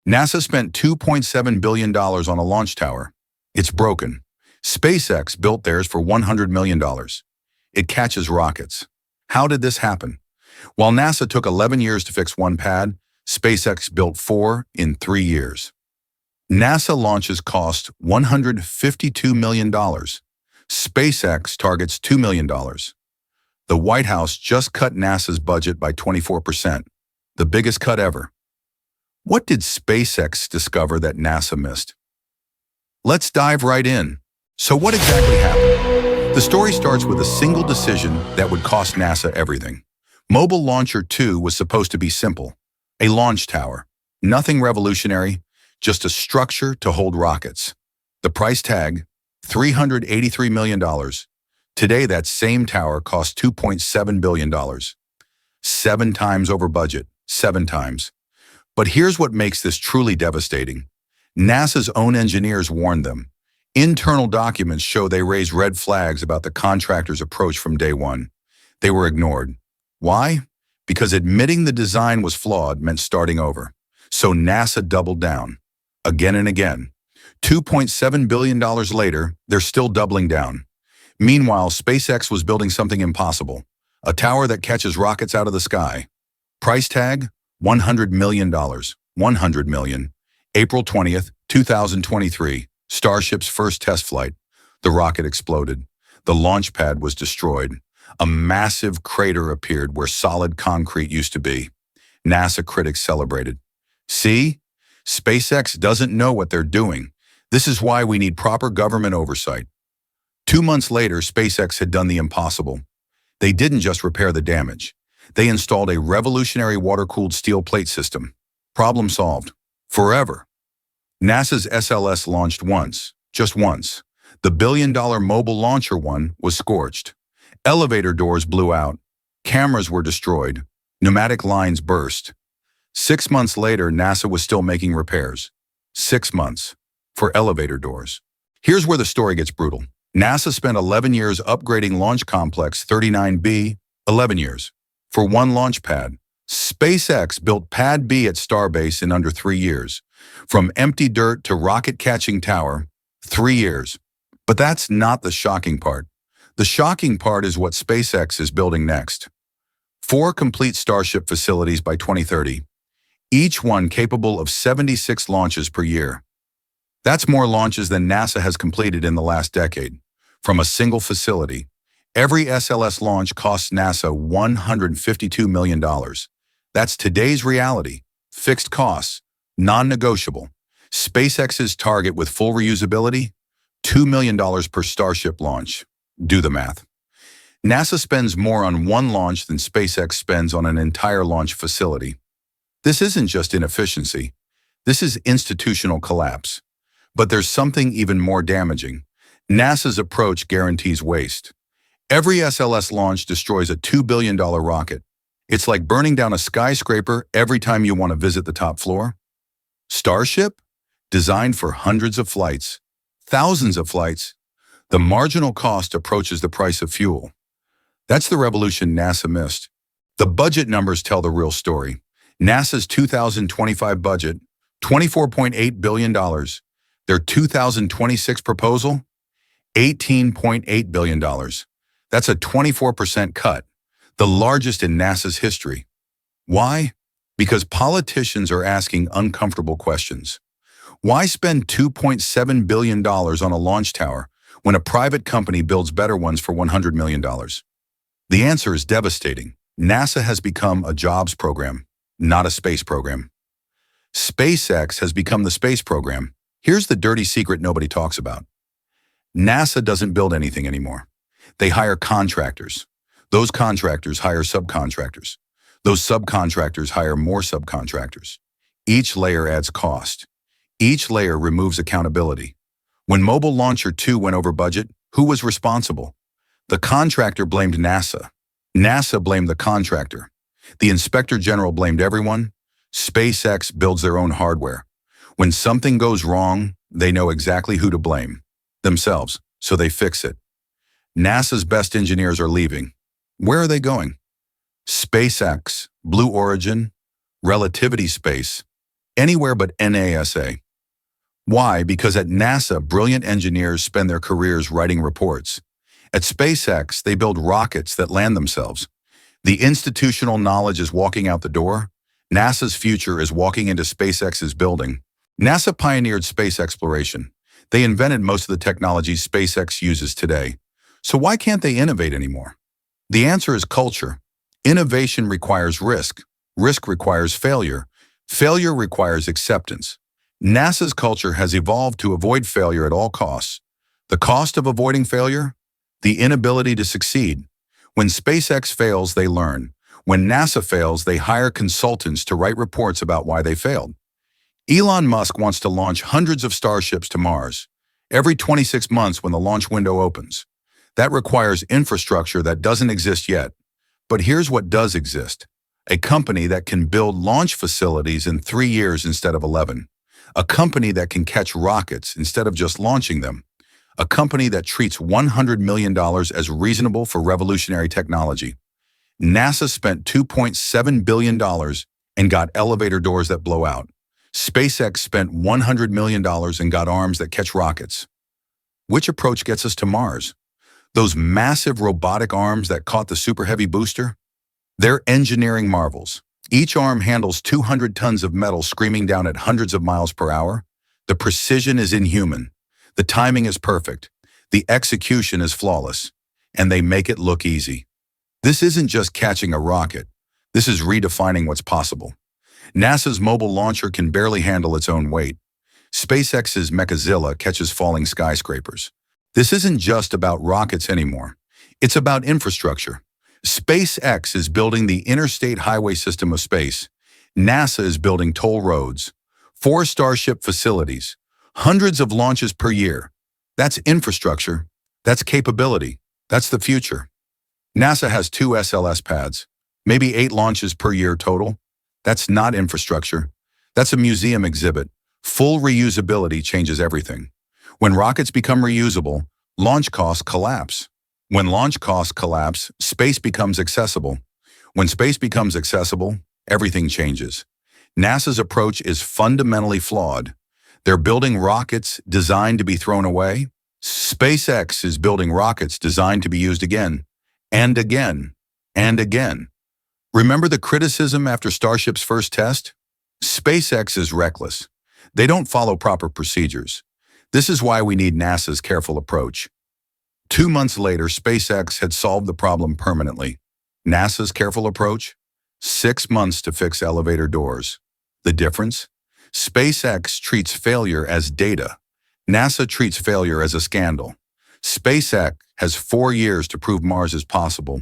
NASA spent $2.7 billion on a launch tower. It's broken. SpaceX built theirs for $100 million. It catches rockets. How did this happen? While NASA took 11 years to fix one pad, SpaceX built 4 in 3 years. NASA launches cost $152 million. SpaceX targets $2 million. The White House just cut NASA's budget by 24%, the biggest cut ever. What did SpaceX discover that NASA missed? Let's dive right in. So what exactly happened? The story starts with a single decision that would cost NASA everything. Mobile Launcher 2 was supposed to be simple. A launch tower. Nothing revolutionary, just a structure to hold rockets. The price tag, $383 million. Today, that same tower costs $2.7 billion. 7 times over budget, 7 times. But here's what makes this truly devastating. NASA's own engineers warned them. Internal documents show they raised red flags about the contractor's approach from day one. They were ignored. Why? Because admitting the design was flawed meant starting over. So NASA doubled down. Again and again. $2.7 billion later, they're still doubling down. Meanwhile, SpaceX was building something impossible. A tower that catches rockets out of the sky. Price tag? $100 million. $100 million. April 20th, 2023. Starship's first test flight. The rocket exploded. The launch pad was destroyed. A massive crater appeared where solid concrete used to be. NASA critics celebrated. See? SpaceX doesn't know what they're doing. This is why we need proper government oversight. 2 months later, SpaceX had done the impossible. They didn't just repair the damage. They installed a revolutionary water-cooled steel plate system. Problem solved. Forever. NASA's SLS launched once, just once. The billion-dollar mobile launcher one was scorched. Elevator doors blew out. Cameras were destroyed. Pneumatic lines burst. 6 months later, NASA was still making repairs. 6 months. For elevator doors. Here's where the story gets brutal. NASA spent 11 years upgrading Launch Complex 39B, 11 years, for one launch pad. SpaceX built Pad B at Starbase in under 3 years. From empty dirt to rocket-catching tower, 3 years. But that's not the shocking part. The shocking part is what SpaceX is building next. 4 complete Starship facilities by 2030, each one capable of 76 launches per year. That's more launches than NASA has completed in the last decade. From a single facility, every SLS launch costs NASA $152 million. That's today's reality. Fixed costs, non-negotiable. SpaceX's target with full reusability, $2 million per Starship launch. Do the math. NASA spends more on one launch than SpaceX spends on an entire launch facility. This isn't just inefficiency. This is institutional collapse. But there's something even more damaging. NASA's approach guarantees waste. Every SLS launch destroys a $2 billion rocket. It's like burning down a skyscraper every time you want to visit the top floor. Starship? Designed for hundreds of flights, thousands of flights. The marginal cost approaches the price of fuel. That's the revolution NASA missed. The budget numbers tell the real story. NASA's 2025 budget, $24.8 billion. Their 2026 proposal, $18.8 billion. That's a 24% cut, the largest in NASA's history. Why? Because politicians are asking uncomfortable questions. Why spend $2.7 billion on a launch tower when a private company builds better ones for $100 million? The answer is devastating. NASA has become a jobs program, not a space program. SpaceX has become the space program. Here's the dirty secret nobody talks about. NASA doesn't build anything anymore. They hire contractors. Those contractors hire subcontractors. Those subcontractors hire more subcontractors. Each layer adds cost. Each layer removes accountability. When Mobile Launcher 2 went over budget, who was responsible? The contractor blamed NASA. NASA blamed the contractor. The Inspector General blamed everyone. SpaceX builds their own hardware. When something goes wrong, they know exactly who to blame. Themselves, so they fix it. NASA's best engineers are leaving. Where are they going? SpaceX, Blue Origin, Relativity Space, Anywhere but NASA. Why? Because at NASA, brilliant engineers spend their careers writing reports. At SpaceX, they build rockets that land themselves. The institutional knowledge is walking out the door. NASA's future is walking into SpaceX's building. NASA pioneered space exploration. They invented most of the technologies SpaceX uses today. So why can't they innovate anymore? The answer is culture. Innovation requires risk. Risk requires failure. Failure requires acceptance. NASA's culture has evolved to avoid failure at all costs. The cost of avoiding failure? The inability to succeed. When SpaceX fails, they learn. When NASA fails, they hire consultants to write reports about why they failed. Elon Musk wants to launch hundreds of Starships to Mars, every 26 months when the launch window opens. That requires infrastructure that doesn't exist yet. But here's what does exist. A company that can build launch facilities in 3 years instead of 11. A company that can catch rockets instead of just launching them. A company that treats $100 million as reasonable for revolutionary technology. NASA spent $2.7 billion and got elevator doors that blow out. SpaceX spent $100 million and got arms that catch rockets. Which approach gets us to Mars? Those massive robotic arms that caught the Super Heavy booster? They're engineering marvels. Each arm handles 200 tons of metal screaming down at hundreds of miles per hour. The precision is inhuman. The timing is perfect. The execution is flawless. And they make it look easy. This isn't just catching a rocket. This is redefining what's possible. NASA's mobile launcher can barely handle its own weight. SpaceX's Mechazilla catches falling skyscrapers. This isn't just about rockets anymore. It's about infrastructure. SpaceX is building the interstate highway system of space. NASA is building toll roads, 4 Starship facilities, hundreds of launches per year. That's infrastructure. That's capability. That's the future. NASA has 2 SLS pads, maybe 8 launches per year total. That's not infrastructure. That's a museum exhibit. Full reusability changes everything. When rockets become reusable, launch costs collapse. When launch costs collapse, space becomes accessible. When space becomes accessible, everything changes. NASA's approach is fundamentally flawed. They're building rockets designed to be thrown away. SpaceX is building rockets designed to be used again, and again, and again. Remember the criticism after Starship's first test? SpaceX is reckless. They don't follow proper procedures. This is why we need NASA's careful approach. 2 months later, SpaceX had solved the problem permanently. NASA's careful approach? 6 months to fix elevator doors. The difference? SpaceX treats failure as data. NASA treats failure as a scandal. SpaceX has 4 years to prove Mars is possible.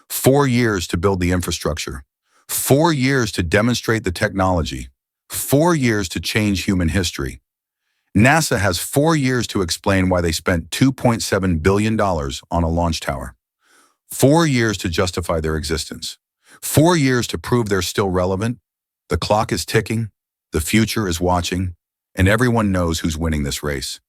4 years to build the infrastructure. 4 years to demonstrate the technology. 4 years to change human history. NASA has 4 years to explain why they spent $2.7 billion on a launch tower. 4 years to justify their existence. 4 years to prove they're still relevant. The clock is ticking, the future is watching, and everyone knows who's winning this race.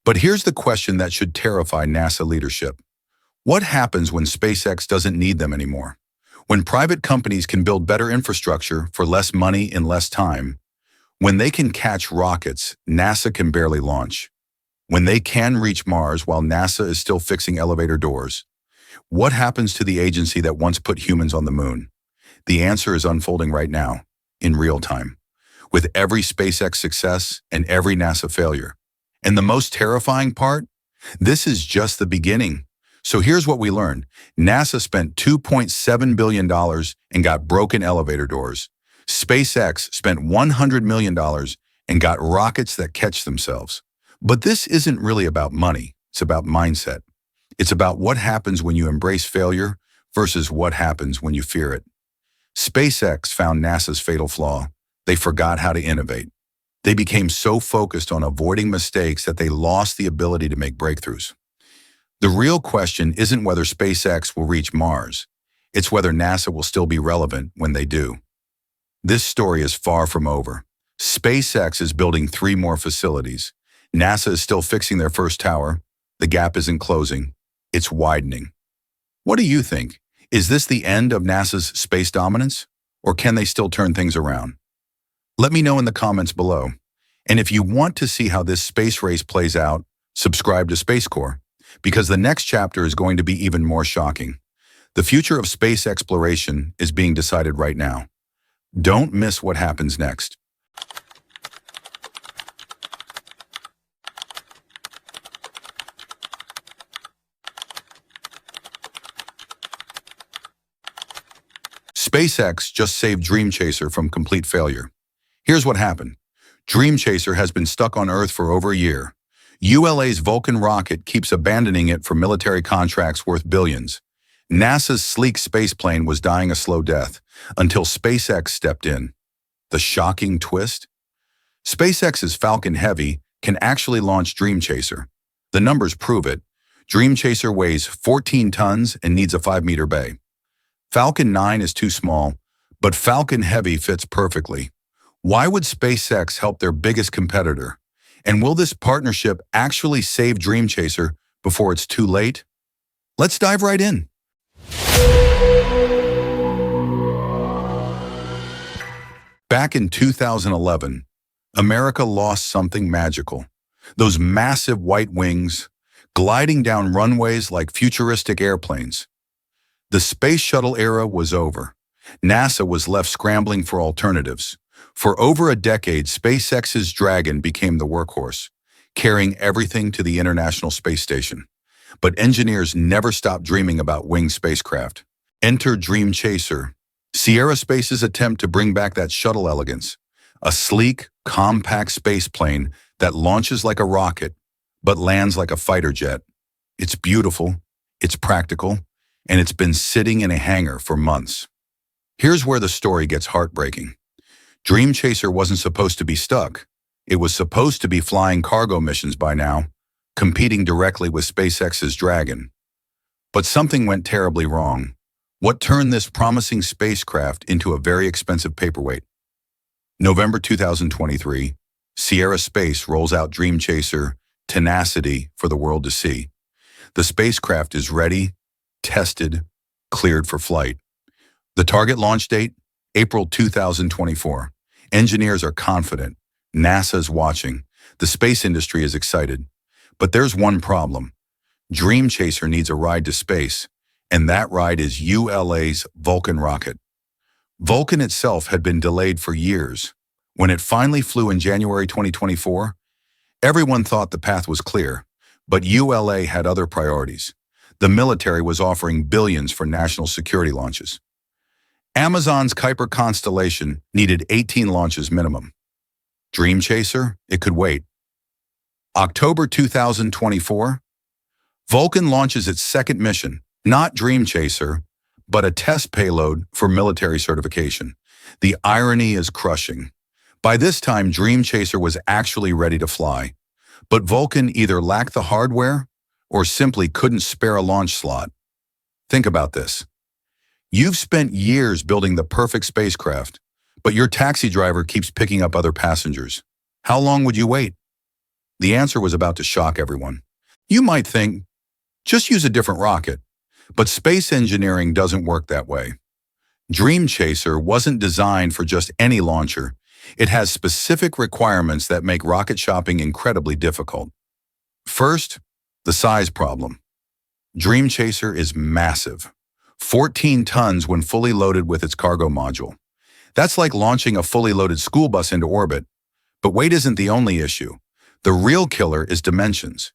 But here's the question that should terrify NASA leadership. What happens when SpaceX doesn't need them anymore? When private companies can build better infrastructure for less money in less time? When they can catch rockets, NASA can barely launch. When they can reach Mars while NASA is still fixing elevator doors. What happens to the agency that once put humans on the moon? The answer is unfolding right now, in real time, with every SpaceX success and every NASA failure. And the most terrifying part? This is just the beginning. So here's what we learned. NASA spent $2.7 billion and got broken elevator doors. SpaceX spent $100 million and got rockets that catch themselves. But this isn't really about money. It's about mindset. It's about what happens when you embrace failure versus what happens when you fear it. SpaceX found NASA's fatal flaw. They forgot how to innovate. They became so focused on avoiding mistakes that they lost the ability to make breakthroughs. The real question isn't whether SpaceX will reach Mars. It's whether NASA will still be relevant when they do. This story is far from over. SpaceX is building 3 more facilities. NASA is still fixing their first tower. The gap isn't closing. It's widening. What do you think? Is this the end of NASA's space dominance? Or can they still turn things around? Let me know in the comments below. And if you want to see how this space race plays out, subscribe to Space Core, because the next chapter is going to be even more shocking. The future of space exploration is being decided right now. Don't miss what happens next. SpaceX just saved Dreamchaser from complete failure. Here's what happened. Dreamchaser has been stuck on Earth for over a year. ULA's Vulcan rocket keeps abandoning it for military contracts worth billions. NASA's sleek spaceplane was dying a slow death until SpaceX stepped in. The shocking twist? SpaceX's Falcon Heavy can actually launch Dreamchaser. The numbers prove it. Dreamchaser weighs 14 tons and needs a 5-meter bay. Falcon 9 is too small, but Falcon Heavy fits perfectly. Why would SpaceX help their biggest competitor? And will this partnership actually save Dreamchaser before it's too late? Let's dive right in. Back in 2011, America lost something magical. Those massive white wings, gliding down runways like futuristic airplanes. The space shuttle era was over. NASA was left scrambling for alternatives. For over a decade, SpaceX's Dragon became the workhorse, carrying everything to the International Space Station. But engineers never stopped dreaming about winged spacecraft. Enter Dreamchaser, Sierra Space's attempt to bring back that shuttle elegance, a sleek, compact space plane that launches like a rocket, but lands like a fighter jet. It's beautiful, it's practical, and it's been sitting in a hangar for months. Here's where the story gets heartbreaking. Dreamchaser wasn't supposed to be stuck. It was supposed to be flying cargo missions by now, competing directly with SpaceX's Dragon. But something went terribly wrong. What turned this promising spacecraft into a very expensive paperweight? November 2023, Sierra Space rolls out Dreamchaser Tenacity for the world to see. The spacecraft is ready, tested, cleared for flight. The target launch date? April 2024. Engineers are confident. NASA's watching. The space industry is excited. But there's one problem. Dreamchaser needs a ride to space, and that ride is ULA's Vulcan rocket. Vulcan itself had been delayed for years. When it finally flew in January 2024, everyone thought the path was clear, but ULA had other priorities. The military was offering billions for national security launches. Amazon's Kuiper constellation needed 18 launches minimum. Dreamchaser, it could wait. October 2024, Vulcan launches its second mission, not Dreamchaser, but a test payload for military certification. The irony is crushing. By this time, Dreamchaser was actually ready to fly, but Vulcan either lacked the hardware or simply couldn't spare a launch slot. Think about this. You've spent years building the perfect spacecraft, but your taxi driver keeps picking up other passengers. How long would you wait? The answer was about to shock everyone. You might think, just use a different rocket. But space engineering doesn't work that way. Dreamchaser wasn't designed for just any launcher. It has specific requirements that make rocket shopping incredibly difficult. First, the size problem. Dreamchaser is massive. 14 tons when fully loaded with its cargo module. That's like launching a fully loaded school bus into orbit. But weight isn't the only issue. The real killer is dimensions.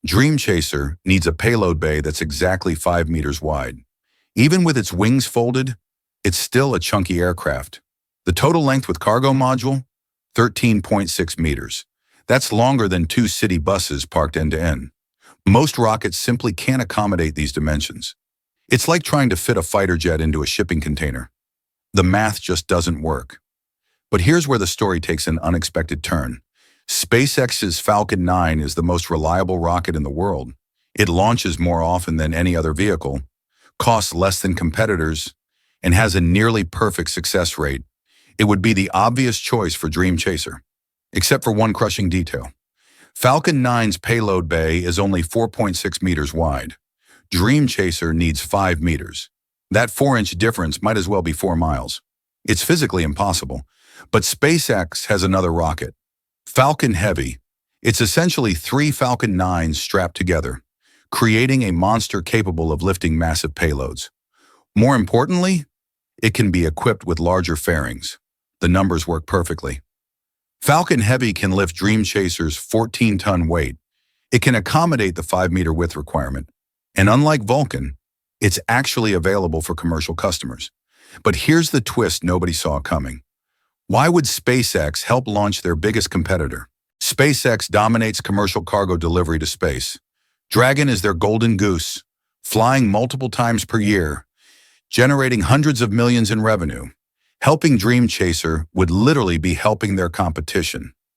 Dreamchaser needs a payload bay that's exactly 5 meters wide. Even with its wings folded, it's still a chunky aircraft. The total length with cargo module? 13.6 meters. That's longer than 2 city buses parked end to end. Most rockets simply can't accommodate these dimensions. It's like trying to fit a fighter jet into a shipping container. The math just doesn't work. But here's where the story takes an unexpected turn. SpaceX's Falcon 9 is the most reliable rocket in the world. It launches more often than any other vehicle, costs less than competitors, and has a nearly perfect success rate. It would be the obvious choice for Dreamchaser, except for one crushing detail. Falcon 9's payload bay is only 4.6 meters wide. Dreamchaser needs 5 meters. That 4-inch difference might as well be 4 miles. It's physically impossible, But SpaceX has another rocket, Falcon Heavy. It's essentially 3 Falcon 9s strapped together, creating a monster capable of lifting massive payloads. More importantly, it can be equipped with larger fairings. The numbers work perfectly. Falcon Heavy can lift Dreamchaser's 14-ton weight. It can accommodate the 5-meter width requirement. And unlike Vulcan, it's actually available for commercial customers. But here's the twist nobody saw coming. Why would SpaceX help launch their biggest competitor? SpaceX dominates commercial cargo delivery to space. Dragon is their golden goose, flying multiple times per year, generating hundreds of millions in revenue. Helping Dreamchaser would literally be helping their competition.